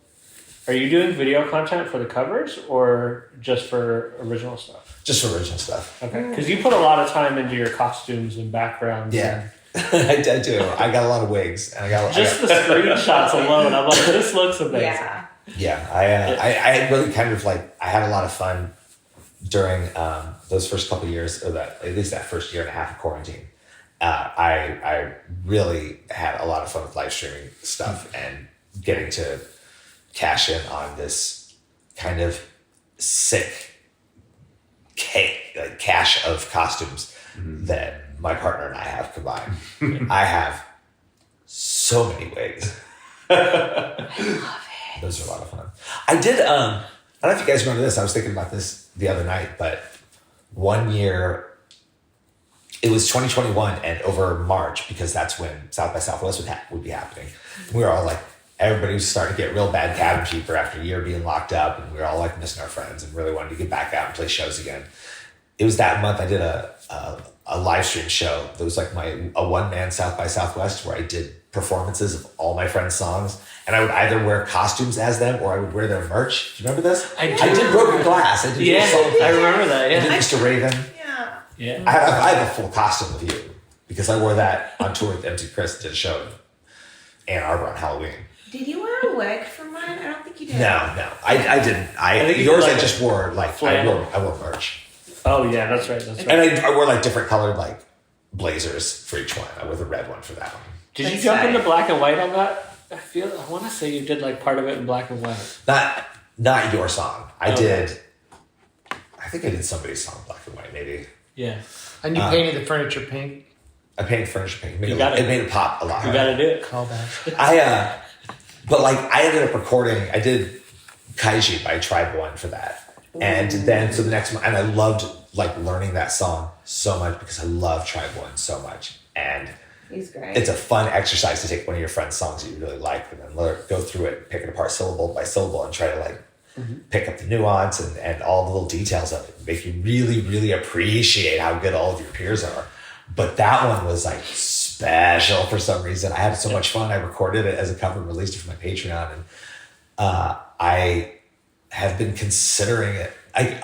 Are you doing video content for the covers or just for original stuff? Just for original stuff. Okay, because you put a lot of time into your costumes and backgrounds. Yeah. I do. I got a lot of wigs. And Just the screenshots alone, I'm like, this looks amazing. Yeah. I really kind of like, I had a lot of fun during those first couple of years, or at least that first year and a half of quarantine. I really had a lot of fun with live streaming stuff and getting to cash in on this kind of sick cache of costumes that my partner and I have combined. I have so many wigs. I love it. Those are a lot of fun. I did, I don't know if you guys remember this. I was thinking about this the other night, but one year, it was 2021 and over March, because that's when South by Southwest would be happening. We were all like, everybody was starting to get real bad cabin fever after a year being locked up, and we were all like missing our friends and really wanted to get back out and play shows again. It was that month I did a live stream show that was like a one-man South by Southwest where I did performances of all my friends' songs, and I would either wear costumes as them or I would wear their merch. Do you remember this? I did Broken Glass. I did Yeah, I remember that. I did Yeah, Mr. Raven. yeah. I have a full costume of you because I wore that on tour with MC Chris and did a show in Ann Arbor on Halloween. Did you wear a wig for mine? I don't think you did. No, I didn't. think you Yours did, like, I just wore like flannel. I wore merch, Oh yeah, that's right. and I wore like different colored like blazers for each one. I wore the red one for that one. Did you That's jump nice. into black and white on that? I want to say you did like part of it in black and white. Not your song. I Okay. did. I think I did somebody's song black and white. Maybe Yeah, And you painted the furniture pink. I painted furniture pink. It made it pop a lot. you got to do it. Call that. But like I ended up recording, I did Kaiji by Tribe One for that. And then so the next month, and I loved like learning that song so much because I love Tribe One so much. And He's great. it's a fun exercise to take one of your friend's songs that you really like and then go through it, pick it apart syllable by syllable and try to like pick up the nuance and all the little details of it. Make you really, really appreciate how good all of your peers are. But that one was like special for some reason. I had so much fun. I recorded it as a cover and released it for my Patreon. And I have been considering it.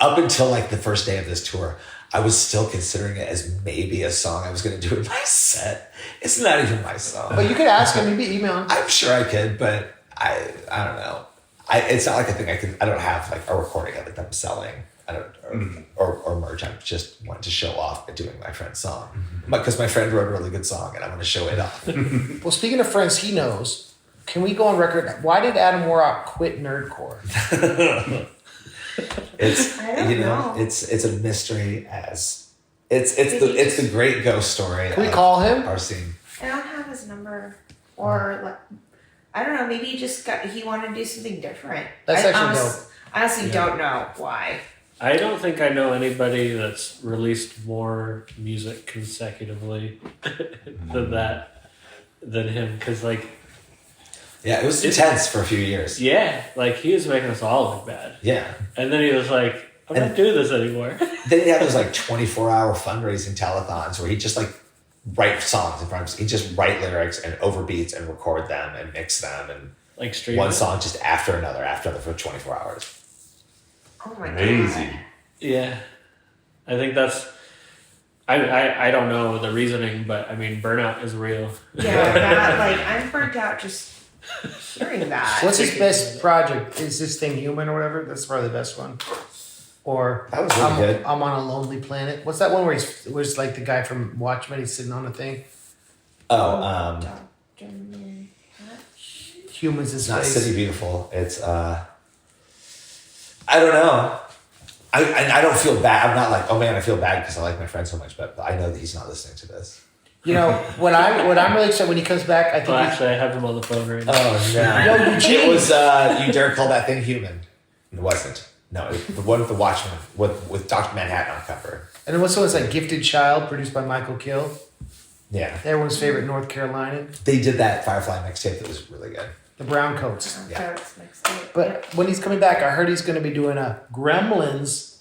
Up until like the first day of this tour, I was still considering it as maybe a song I was going to do in my set. It's not even my song. But you could ask him, maybe email him. I'm sure I could, but I don't know. It's not like a thing I don't have like a recording of it that I'm selling. I don't or merch. I just want to show off by doing my friend's song because my friend wrote a really good song and I want to show it off. Well, speaking of friends he knows, can we go on record? Why did Adam Warrock quit nerdcore? It's I don't know. it's a mystery as it's the great ghost story. Can we call him? Our scene. I don't have his number, or like, I don't know. Maybe he wanted to do something different. That's I actually dope. honestly don't know why. I don't think I know anybody that's released more music consecutively than him. Because like, Yeah, it was intense for a few years. yeah, like he was making us all look bad. Yeah. And then he was like, I'm not doing this anymore. Then he had those like 24-hour fundraising telethons where he just like write songs in front of him. He just write lyrics and overbeats and record them and mix them and Like straight one up. song just after another for 24 hours. Oh my Crazy. god. Yeah. I think that's I don't know the reasoning, but I mean burnout is real. Yeah, that, like I'm burnt out just hearing that. What's his best project? Is this thing Human or whatever? That's probably the best one. Or That was really good. I'm on a Lonely Planet. What's that one where where's like the guy from Watchmen? He's sitting on a thing. Humans in It's not space. City Beautiful. It's I don't know. I don't feel bad. I'm not like, oh man, I feel bad because I like my friend so much, but I know that he's not listening to this. You know, what I'm really excited when he comes back, I think Well, he's- actually, I have him on the phone right now. Oh no! Yo, Eugene. It was you dare call that thing human? It wasn't. No, the one with the Watchmen with Dr. Manhattan on cover. and then what's the one that's like Gifted Child, produced by Michael Kill. Yeah, Everyone's favorite North Carolina. they did that Firefly mixtape that was really good. The Brown Coats. Yeah. But when he's coming back, I heard he's going to be doing a Gremlins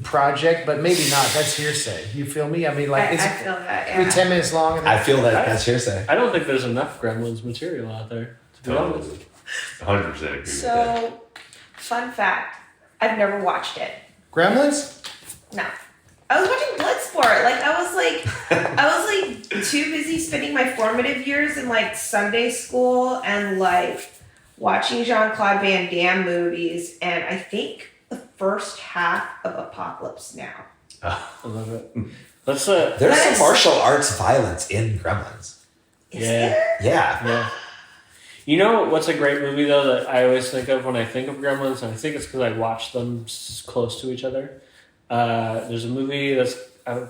project, but maybe not. That's hearsay. You feel me? I mean, like, I it's feel that. every Yeah. 10 minutes long. And I feel that that's hearsay. I don't think there's enough Gremlins material out there, to be honest. 100% agree with that. So, fun fact: I've never watched it. Gremlins? No. I was watching Bloodsport. Like I was like too busy spending my formative years in like Sunday school and like watching Jean-Claude Van Damme movies, and I think the first half of Apocalypse Now. I love it. Let's There's That some is- martial arts violence in Gremlins. Is Yeah. there? Yeah. yeah. You know what's a great movie though that I always think of when I think of Gremlins, and I think it's because I watch them close to each other. There's a movie that's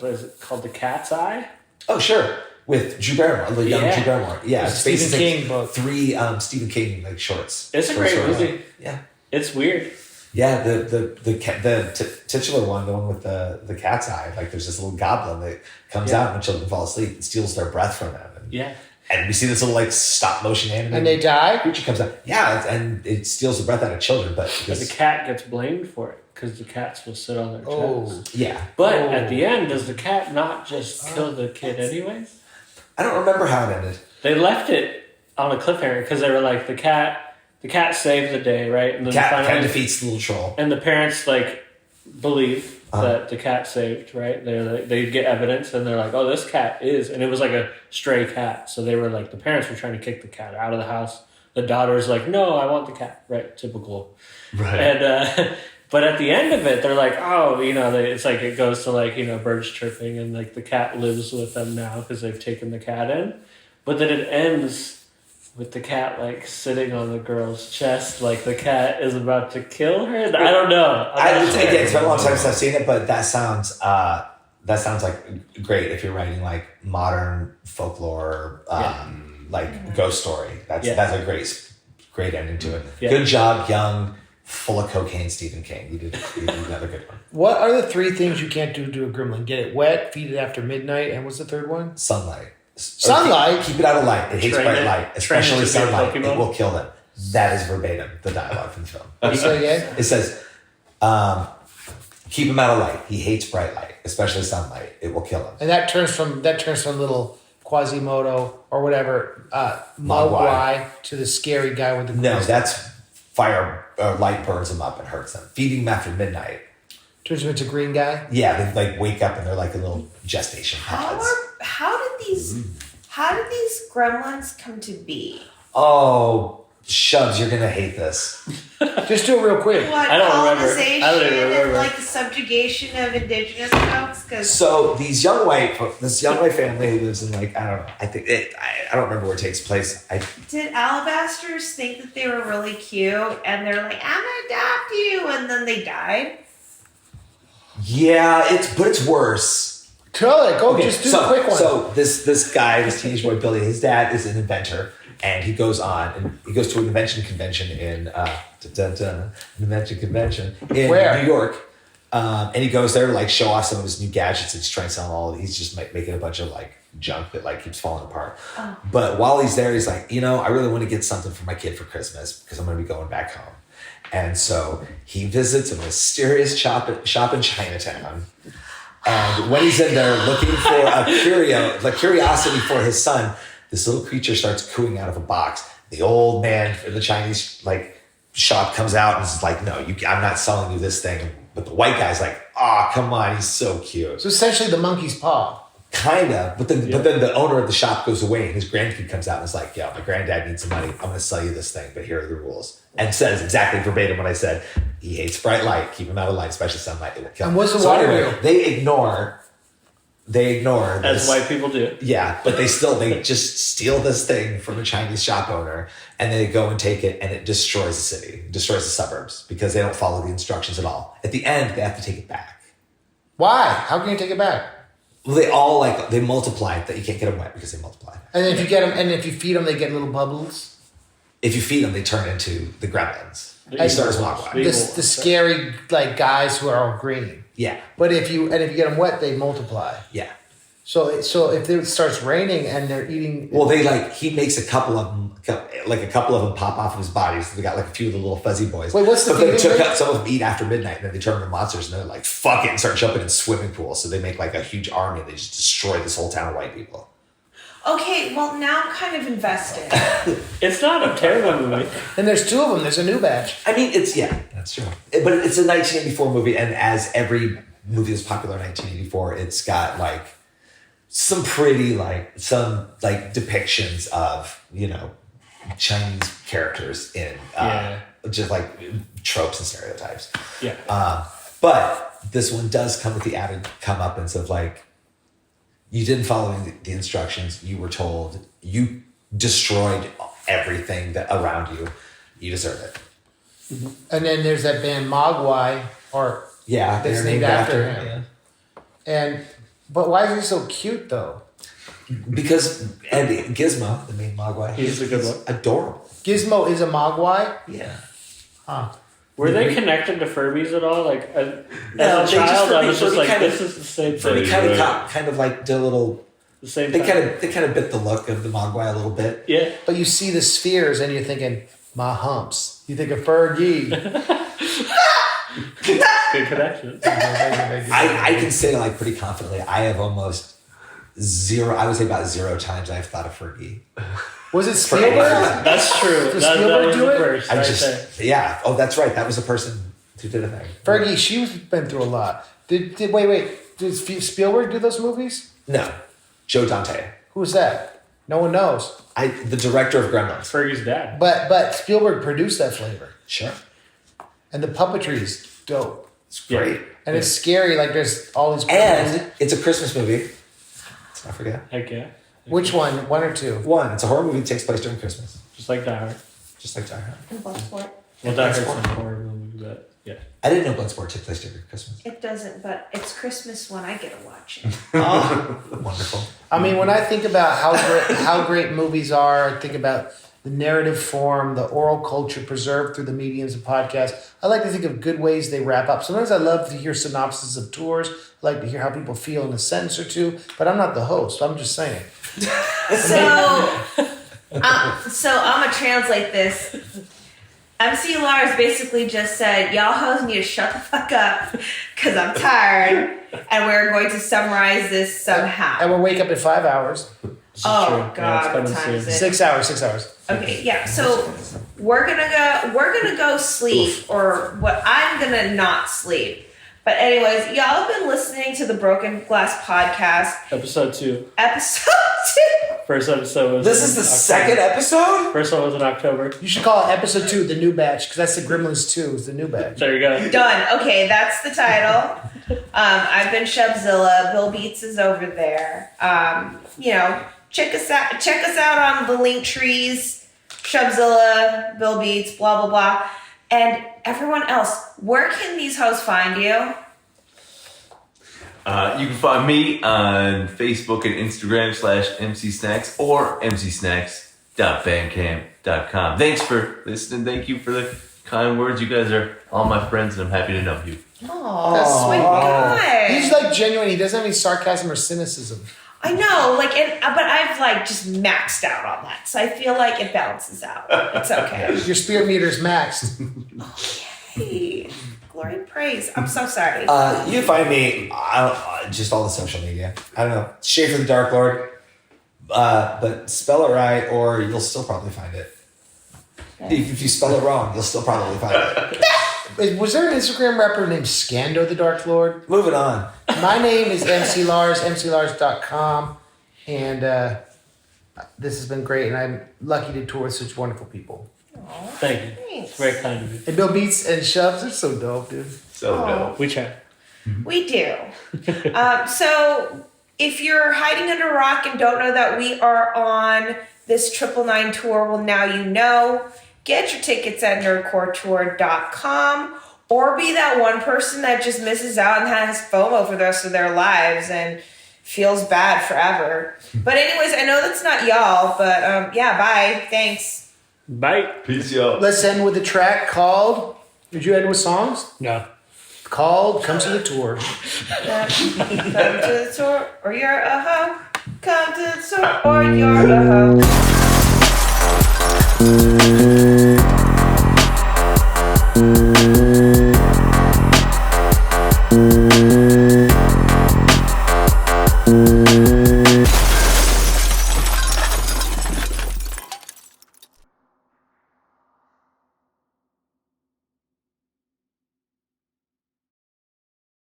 is it called The Cat's Eye. Oh sure, with Drew Barrymore, the young Yeah. Drew Barrymore. Yeah, It's it's Stephen basically King book. 3 Stephen King like shorts. It's a Short great stories. movie. Yeah. It's weird. Yeah, the titular one, the one with the cat's eye, like there's this little goblin that comes out when children fall asleep and steals their breath from them. And, Yeah. and we see this little like stop motion animated And they die? creature comes out. Yeah, and it steals the breath out of children, but But the because, cat gets blamed for it because the cats will sit on their Oh. chest. yeah, But Oh. at the end, does the cat not just kill the kid anyways? I don't remember how it ended. They left it on a cliffhanger because they were like the cat saved the day, right? And then Cat defeats the little troll. and the parents like believe Uh-huh. that the cat saved, right? They get evidence and they're like, oh, this cat is, and it was like a stray cat. So they were like, the parents were trying to kick the cat out of the house. The daughter's like, no, I want the cat, right? Typical. Right. And but at the end of it, they're like, oh, it's like it goes to like birds chirping, and like the cat lives with them now because they've taken the cat in. But then it ends with the cat like sitting on the girl's chest, like the cat is about to kill her. I don't know. It's been a long time since I've seen it, but that sounds like great if you're writing like modern folklore, like ghost story. That's a great ending to it. Yeah. Good job, young, full of cocaine Stephen King. You did another good one. What are the 3 things you can't do to a gremlin? Get it wet, feed it after midnight, and what's the third one? Sunlight. Sunlight? Keep it out of light. It hates Train bright it. light, Train it especially to be a sunlight. Pokemon. It will kill them. That is verbatim the dialogue from the film. What do you say again? It says, keep him out of light. He hates bright light, especially sunlight. It will kill him. And that turns from little Quasimodo or whatever, Mogwai. Mogwai to the scary guy with the No, quiz. that's fire. Light burns them up and hurts them. Feeding them after midnight. Turns him into green guy. Yeah, they like wake up and they're like in little gestation pods. How did these gremlins come to be? Oh, Shubs, you're gonna hate this. Just do it real quick. What, I don't remember. colonization I don't even remember. and like the subjugation of indigenous folks? Cause So this young white family who lives in like I don't know. I don't remember where it takes place. did alabasters think that they were really cute and they're like, I'm gonna adopt you, and then they died? Yeah, it's worse. Tell it. Go. Okay, Just do a quick one. So this guy, this teenage boy Billy, his dad is an inventor, and he goes to an invention convention in Where? New York. And he goes there to like show off some of his new gadgets. He's trying to sell them all. He's just making a bunch of like junk that like keeps falling apart. Oh. But while he's there, he's like, I really want to get something for my kid for Christmas because I'm going to be going back home. And so he visits a mysterious shop in Chinatown. And when he's in there looking for a curiosity for his son, this little creature starts cooing out of a box. The old man for the Chinese like shop comes out and is like, no, I'm not selling you this thing. But the white guy's like, come on, he's so cute. So essentially the monkey's paw. Kind of, but then the owner of the shop goes away and his grandkid comes out and is like, yeah, my granddad needs some money. I'm going to sell you this thing, but here are the rules. And says exactly verbatim what I said. He hates bright light. Keep him out of light, especially sunlight. It will kill him. And what's the water wheel? They ignore As this. white people do. Yeah, but they just steal this thing from a Chinese shop owner and they go and take it and it destroys the city, destroys the suburbs because they don't follow the instructions at all. At the end, they have to take it back. Why? How can you take it back? Well, they all they multiply that you can't get them wet because they multiply. And if you get them, and if you feed them, they get little bubbles. If you feed them, they turn into the gremlins. They start as Mogwai. The scary like guys who are all green. Yeah, But if you get them wet, they multiply. yeah. So if it starts raining and they're eating, Well, he makes a couple of them pop off of his body. So they got like a few of the little fuzzy boys. Wait, what's the But then feeding some of them eat after midnight and then they turn into monsters and they're like, fuck it, and start jumping in swimming pools. So they make like a huge army and they just destroy this whole town of white people. Okay, well now I'm kind of invested. It's not a terrible movie. and there's two of them. There's a new batch. I mean, that's true. But it's a 1984 movie, and as every movie that's popular in 1984, it's got like some pretty depictions of Chinese characters in just like tropes and stereotypes. Yeah. But this one does come with the added comeuppance of like, you didn't follow the instructions. You were told. You destroyed everything that around you. You deserve it. Mm-hmm. And then there's that band Mogwai, Yeah, that's they're named after him. Yeah. But why is he so cute though? Because Gizmo, the main Mogwai, He's a good one. Adorable. Gizmo is a Mogwai? Yeah. Huh. Were they connected to Furbies at all? Like, as No, a they child, just- I was Furby just like, kind of- this is the same Furby thing. kind of like did a little. The same They time. kind of bit the look of the Mogwai a little bit. Yeah. But you see the spheres and you're thinking, my humps. You think of Fergie. Good connection. I can say like pretty confidently, I have almost zero. I would say about 0 times I've thought of Fergie. Was it Spielberg? That's true. Does That Spielberg was do the it? first. Right there. Yeah. Oh, that's right. That was the person who did a thing. Fergie, she's been through a lot. Did Spielberg do those movies? No, Joe Dante. Who's that? No one knows. The director of Gremlins. Fergie's dad. But Spielberg produced that flavor. Sure. And the puppetry's dope. It's great. And it's scary, like there's all these And it's a Christmas movie. Let's not forget. Heck yeah. Which one? One or two? One, it's a horror movie that takes place during Christmas. Just like Die Hard. Just like Die Hard. And Bloodsport. Well, Die Hard's not a horror movie, but yeah. I didn't know Bloodsport took place during Christmas. It doesn't, but it's Christmas when I get to watch it. Oh, wonderful. I mean, when I think about how great movies are, I think about the narrative form, the oral culture preserved through the mediums of podcasts. I like to think of good ways they wrap up. Sometimes I love to hear synopses of tours. I like to hear how people feel in a sentence or two, but I'm not the host. I'm just saying. So I'm gonna translate this. MC Lars basically just said, y'all hoes need to shut the fuck up because I'm tired and we're going to summarize this somehow. And we'll wake up in 5 hours. This is Oh, true. God, Yeah, what it's time coming is soon. it? 6 hours, 6 hours. Okay, yeah, so we're gonna go sleep, or what I'm gonna not sleep. But anyways, y'all have been listening to the Broken Glass Podcast. Episode 2. Episode 2. First episode was This is the second episode? First one was in October. You should call it episode 2, the new batch, because that's the Gremlins 2, is the new batch. There you go. Done. Okay, that's the title. I've been Shubzilla. Bill Beats is over there. Check us out on the link trees. Shubzilla, Bill Beats, blah blah blah. And everyone else, where can these hoes find you? You can find me on Facebook and Instagram /MC Snax or mcsnax.bandcamp.com. Thanks for listening. Thank you for the kind words. You guys are all my friends, and I'm happy to know you. Oh, sweet guy. He's like genuine. He doesn't have any sarcasm or cynicism. I know, but I've just maxed out on that, so I feel like it balances out. It's okay. Your spirit meter's maxed. Okay. Glory and praise. I'm so sorry. You can find me just all the social media. I don't know, Schaffer The Darklord, but spell it right, or you'll still probably find it. If you spell it wrong, you'll still probably find it. Was there an Instagram rapper named Scando the Darklord? Moving on. My name is MC Lars, mclars.com, and this has been great, and I'm lucky to tour with such wonderful people. Thank you. Thanks. It's very kind of you. And Bill Beats and Shubs are so dope, dude. So dope. We try. We do. So if you're hiding under a rock and don't know that we are on this 999 tour, well, now you know. Get your tickets at nerdcoretour.com, or be that one person that just misses out and has FOMO for the rest of their lives and feels bad forever. But anyways, I know that's not y'all, but bye. Thanks. Bye. Peace, y'all. Let's end with a track called... Did you end with songs? No. Called Come to the Tour. Come to the tour, or you're a hoe. Come to the tour, or you're a hoe.